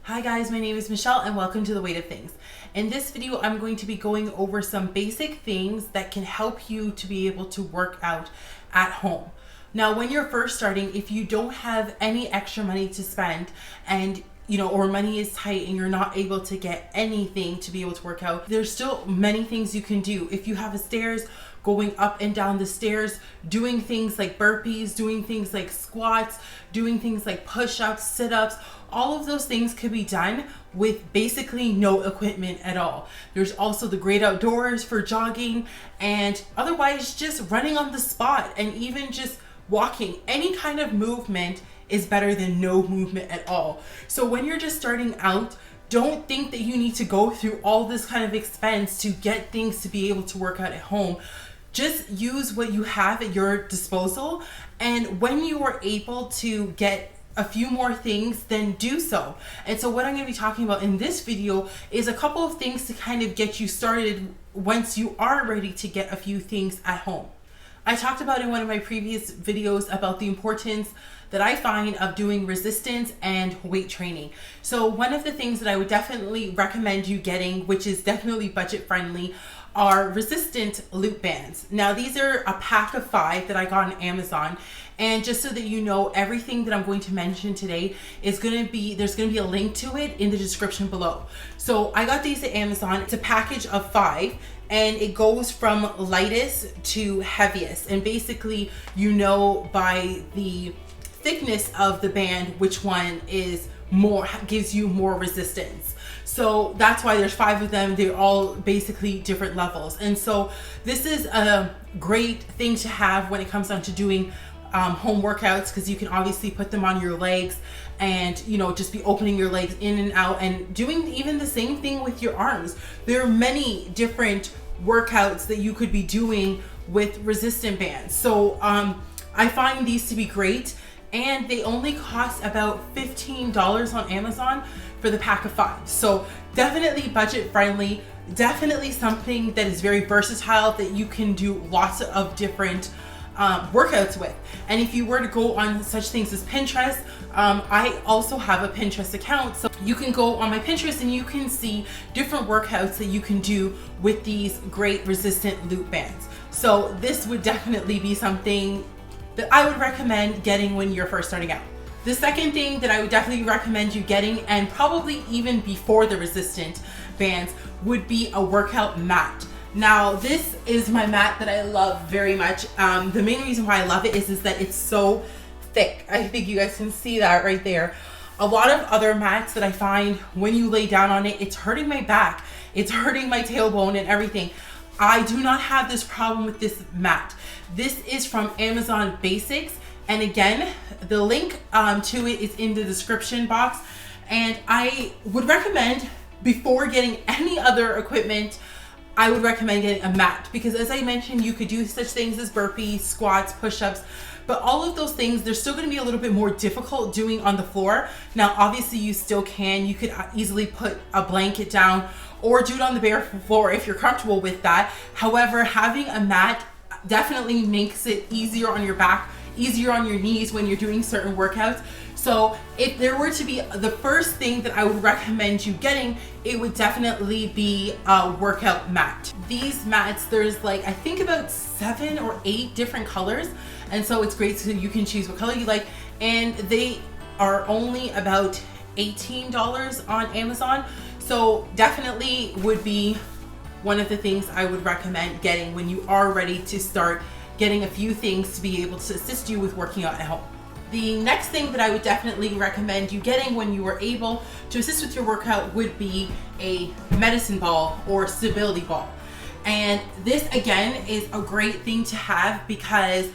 Hi guys, my name is Michelle and welcome to The Weight of Things. In this video, I'm going to be going over some basic things that can help you to be able to work out at home. Now, when you're first starting, if you don't have any extra money to spend and or money is tight and you're not able to get anything to be able to work out, there's still many things you can do. If you have a stairs, going up and down the stairs, doing things like burpees, doing things like squats, doing things like push-ups, sit-ups, all of those things could be done with basically no equipment at all. There's also the great outdoors for jogging and otherwise just running on the spot and even just walking. Any kind of movement is better than no movement at all. So when you're just starting out, don't think that you need to go through all this kind of expense to get things to be able to work out at home. Just use what you have at your disposal, and when you are able to get a few more things, then do so. And so what I'm going to be talking about in this video is a couple of things to kind of get you started once you are ready to get a few things at home. I talked about in one of my previous videos about the importance that I find of doing resistance and weight training. So one of the things that I would definitely recommend you getting, which is definitely budget friendly, are resistant loop bands. Now these are a pack of 5 that I got on Amazon, and just so that you know, everything that I'm going to mention today is going to be, there's going to be a link to it in the description below. So I got these at Amazon. It's a package of 5 and it goes from lightest to heaviest, and basically by the thickness of the band which one is more, gives you more resistance. So that's why there's 5 of them. They're all basically different levels, and so this is a great thing to have when it comes down to doing home workouts, because you can obviously put them on your legs and just be opening your legs in and out and doing even the same thing with your arms. There are many different workouts that you could be doing with resistant bands. So I find these to be great, and they only cost about $15 on Amazon for the pack of 5. So definitely budget friendly, definitely something that is very versatile that you can do lots of different workouts with. And if you were to go on such things as Pinterest, I also have a Pinterest account, so you can go on my Pinterest and you can see different workouts that you can do with these great resistant loop bands. So this would definitely be something that I would recommend getting when you're first starting out. The second thing that I would definitely recommend you getting, and probably even before the resistant bands, would be a workout mat. Now this is my mat that I love very much. The main reason why I love it is that it's so thick. I think you guys can see that right there. A lot of other mats that I find, when you lay down on it, it's hurting my back, it's hurting my tailbone and everything. I do not have this problem with this mat. This is from Amazon Basics, and again, the link to it is in the description box. And I would recommend, before getting any other equipment, I would recommend getting a mat, because as I mentioned, you could do such things as burpees, squats, push-ups, but all of those things, they're still going to be a little bit more difficult doing on the floor. Now obviously you still can, you could easily put a blanket down or do it on the bare floor if you're comfortable with that. However, having a mat definitely makes it easier on your back, easier on your knees when you're doing certain workouts. So if there were to be the first thing that I would recommend you getting, it would definitely be a workout mat. These mats, there's like, I think about 7 or 8 different colors. And so it's great, so you can choose what color you like. And they are only about $18 on Amazon. So definitely would be one of the things I would recommend getting when you are ready to start getting a few things to be able to assist you with working out at home. The next thing that I would definitely recommend you getting when you are able to assist with your workout would be a medicine ball or stability ball. And this again is a great thing to have, because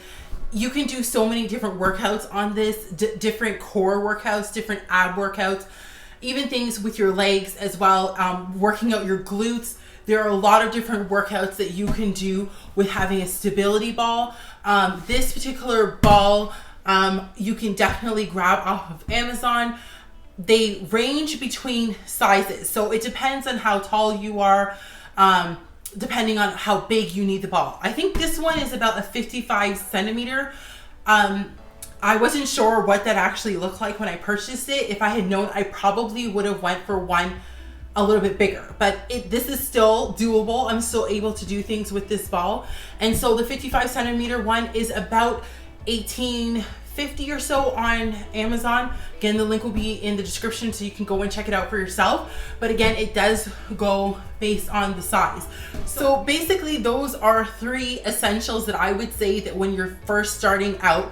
you can do so many different workouts on this, different core workouts, different ab workouts, even things with your legs as well, working out your glutes. There are a lot of different workouts that you can do with having a stability ball. This particular ball, you can definitely grab off of Amazon. They range between sizes, so it depends on how tall you are, depending on how big you need the ball. I think this one is about a 55 centimeter I wasn't sure what that actually looked like when I purchased it. If I had known, I probably would have went for one a little bit bigger, but this is still doable. I'm still able to do things with this ball. And so the 55 centimeter one is about $18.50 or so on Amazon. Again, the link will be in the description so you can go and check it out for yourself. But again, it does go based on the size. So basically those are 3 essentials that I would say that when you're first starting out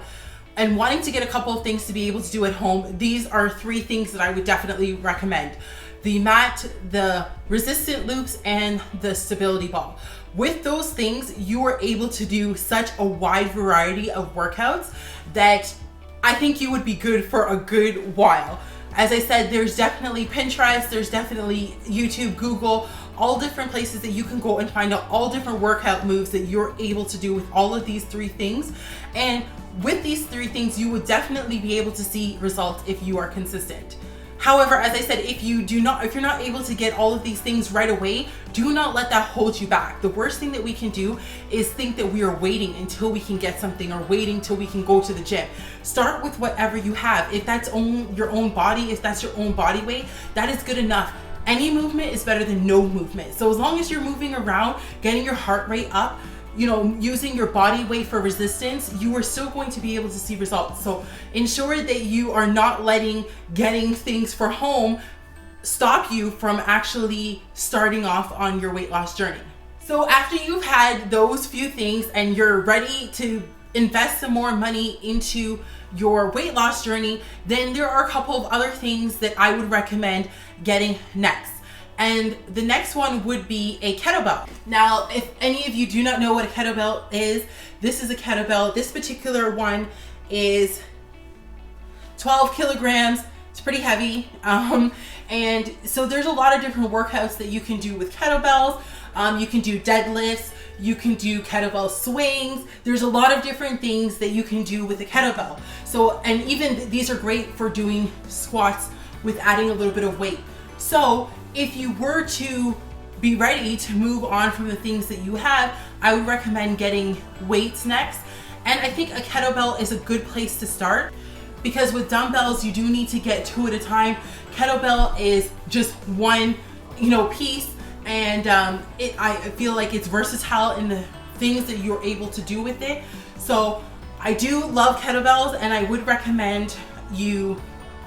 and wanting to get a couple of things to be able to do at home, these are 3 things that I would definitely recommend. The mat, the resistant loops, and the stability ball. With those things, you are able to do such a wide variety of workouts that I think you would be good for a good while. As I said, there's definitely Pinterest, there's definitely YouTube, Google, all different places that you can go and find out all different workout moves that you're able to do with all of these 3 things. And with these 3 things, you would definitely be able to see results if you are consistent. However, as I said, if you're not able to get all of these things right away, do not let that hold you back. The worst thing that we can do is think that we are waiting until we can get something or waiting till we can go to the gym. Start with whatever you have. If that's your own body, if that's your own body weight, that is good enough. Any movement is better than no movement. So as long as you're moving around, getting your heart rate up, using your body weight for resistance, you are still going to be able to see results. So ensure that you are not letting getting things for home stop you from actually starting off on your weight loss journey. So after you've had those few things and you're ready to invest some more money into your weight loss journey, then there are a couple of other things that I would recommend getting next. And the next one would be a kettlebell. Now, if any of you do not know what a kettlebell is, this is a kettlebell. This particular one is 12 kilograms. It's pretty heavy. And so there's a lot of different workouts that you can do with kettlebells. You can do deadlifts. You can do kettlebell swings. There's a lot of different things that you can do with a kettlebell. So, and even these are great for doing squats with adding a little bit of weight. So if you were to be ready to move on from the things that you have, I would recommend getting weights next. And I think a kettlebell is a good place to start, because with dumbbells, you do need to get 2 at a time. Kettlebell is just one, piece. And I feel like it's versatile in the things that you're able to do with it. So I do love kettlebells, and I would recommend you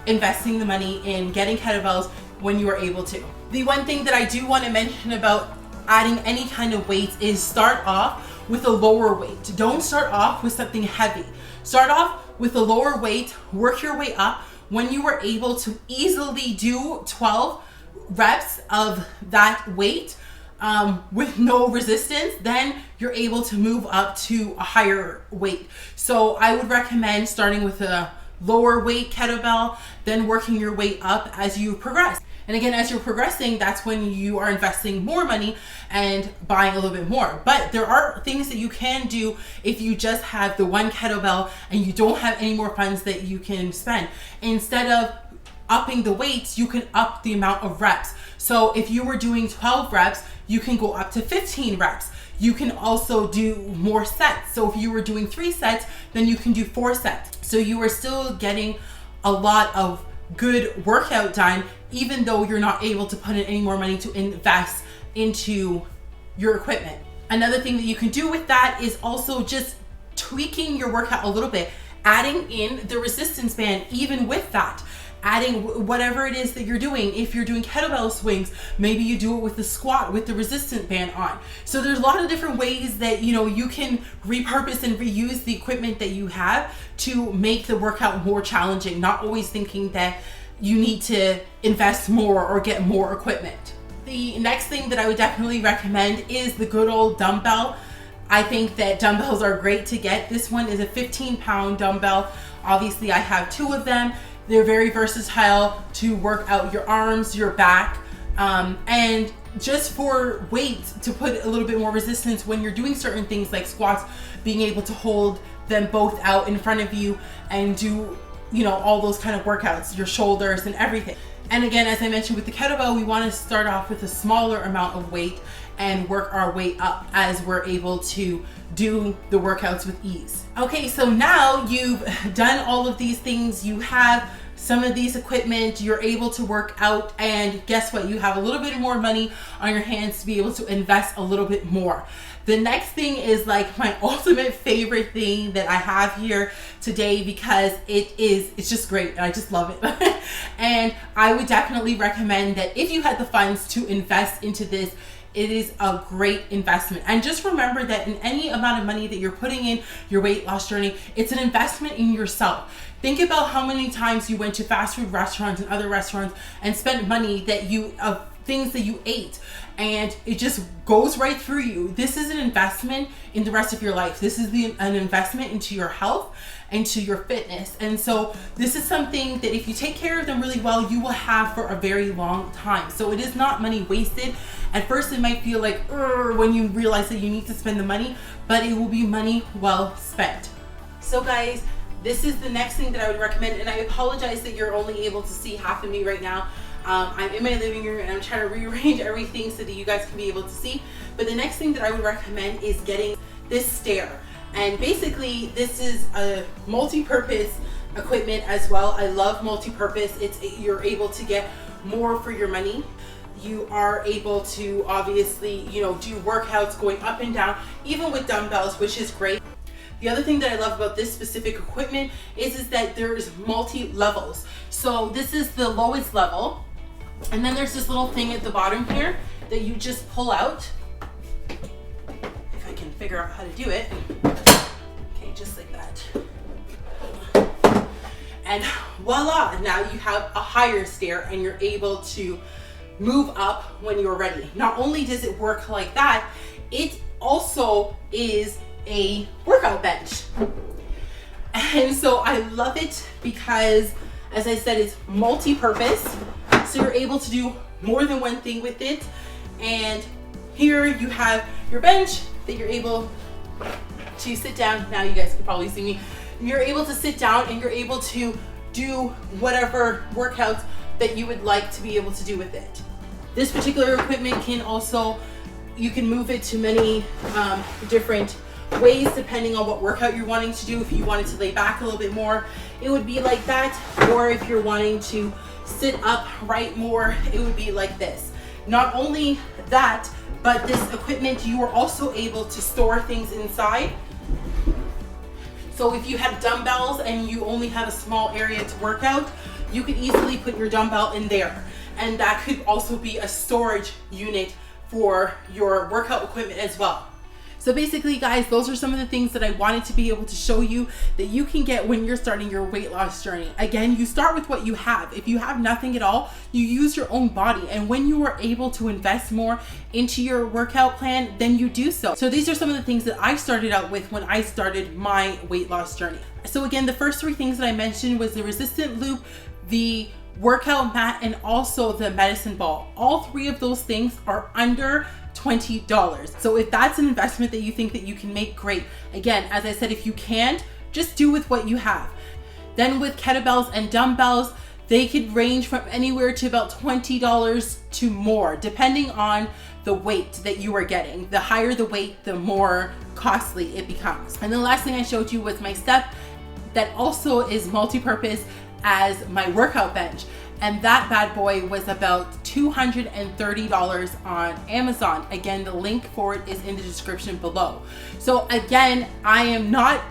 investing the money in getting kettlebells when you are able to. The one thing that I do want to mention about adding any kind of weights is start off with a lower weight. Don't start off with something heavy. Start off with a lower weight, work your way up. When you are able to easily do 12 reps of that weight with no resistance, then you're able to move up to a higher weight. So I would recommend starting with a lower weight kettlebell, then working your way up as you progress. And again, as you're progressing, that's when you are investing more money and buying a little bit more. But there are things that you can do if you just have the one kettlebell and you don't have any more funds that you can spend. Instead of upping the weights, you can up the amount of reps. So if you were doing 12 reps, you can go up to 15 reps. You can also do more sets. So if you were doing 3 sets, then you can do 4 sets. So you are still getting a lot of good workout done, even though you're not able to put in any more money to invest into your equipment. Another thing that you can do with that is also just tweaking your workout a little bit, adding in the resistance band even with that. Adding whatever it is that you're doing. If you're doing kettlebell swings, maybe you do it with the squat with the resistance band on. So there's a lot of different ways that you can repurpose and reuse the equipment that you have to make the workout more challenging, not always thinking that you need to invest more or get more equipment. The next thing that I would definitely recommend is the good old dumbbell. I think that dumbbells are great to get. This one is a 15-pound dumbbell. Obviously I have 2 of them. They're very versatile to work out your arms, your back, and just for weight to put a little bit more resistance when you're doing certain things like squats, being able to hold them both out in front of you and do, all those kind of workouts, your shoulders and everything. And again, as I mentioned with the kettlebell, we want to start off with a smaller amount of weight and work our way up as we're able to do the workouts with ease. Okay, so now you've done all of these things, you have some of these equipment, you're able to work out, and guess what? You have a little bit more money on your hands to be able to invest a little bit more. The next thing is like my ultimate favorite thing that I have here today, because it's just great and I just love it. And I would definitely recommend that if you had the funds to invest into this, it is a great investment. And just remember that in any amount of money that you're putting in your weight loss journey, it's an investment in yourself. Think about how many times you went to fast food restaurants and other restaurants and spent money that things that you ate, and it just goes right through you. This is an investment in the rest of your life. This is an investment into your health, into your fitness. And so this is something that if you take care of them really well, you will have for a very long time. So it is not money wasted. At first it might feel like when you realize that you need to spend the money, but it will be money well spent. So guys, this is the next thing that I would recommend, and I apologize that you're only able to see half of me right now. I'm in my living room and I'm trying to rearrange everything so that you guys can be able to see. But the next thing that I would recommend is getting this stair. And basically this is a multi-purpose equipment as well. I love multi-purpose. You're able to get more for your money. You are able to obviously, do workouts going up and down, even with dumbbells, which is great. The other thing that I love about this specific equipment is that there's multi-levels. So this is the lowest level. And then there's this little thing at the bottom here that you just pull out. If I can figure out how to do it. Okay, just like that. And voila, now you have a higher stair and you're able to move up when you're ready. Not only does it work like that, it also is a workout bench. And so I love it because, as I said, it's multi-purpose. So you're able to do more than one thing with it. And here you have your bench that you're able to sit down. Now you guys can probably see me. You're able to sit down and you're able to do whatever workouts that you would like to be able to do with it. This particular equipment can also, you can move it to many different ways depending on what workout you're wanting to do. If you wanted to lay back a little bit more, it would be like that. Or if you're wanting to sit upright more, it would be like this. Not only that, but this equipment, you are also able to store things inside. So if you have dumbbells and you only have a small area to work out, you could easily put your dumbbell in there. And that could also be a storage unit for your workout equipment as well. So basically guys, those are some of the things that I wanted to be able to show you that you can get when you're starting your weight loss journey. Again, you start with what you have. If you have nothing at all, you use your own body. And when you are able to invest more into your workout plan, then you do so. So these are some of the things that I started out with when I started my weight loss journey. So again, the first three things that I mentioned was the resistant loop, the workout mat, and also the medicine ball. All three of those things are under $20. So if that's an investment that you think that you can make, great. Again, as I said, if you can't, just do with what you have. Then with kettlebells and dumbbells, they could range from anywhere to about $20 to more, depending on the weight that you are getting. The higher the weight, the more costly it becomes. And the last thing I showed you was my step that also is multi-purpose as my workout bench. And that bad boy was about $230 on Amazon. Again, the link for it is in the description below. So again, I am not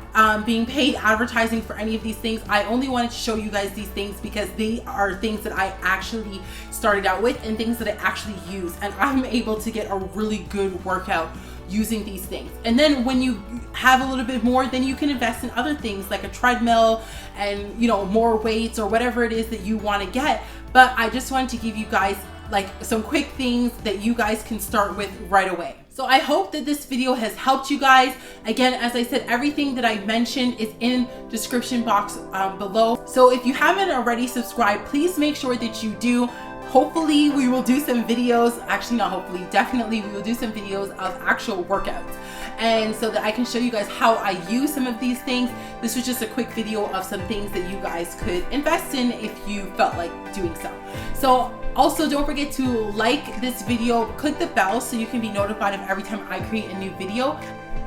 being paid advertising for any of these things. I only wanted to show you guys these things because they are things that I actually started out with and things that I actually use. And I'm able to get a really good workout using these things. And then when you have a little bit more, then you can invest in other things like a treadmill and more weights or whatever it is that you want to get. But I just wanted to give you guys like some quick things that you guys can start with right away. So I hope that this video has helped you guys. Again, as I said, everything that I mentioned is in description box below. So if you haven't already subscribed, please make sure that you do. Hopefully we will do some videos, actually not hopefully, definitely we will do some videos of actual workouts. and so that I can show you guys how I use some of these things. This was just a quick video of some things that you guys could invest in if you felt like doing so. So also don't forget to like this video, click the bell so you can be notified of every time I create a new video.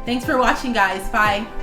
Thanks for watching, guys. Bye.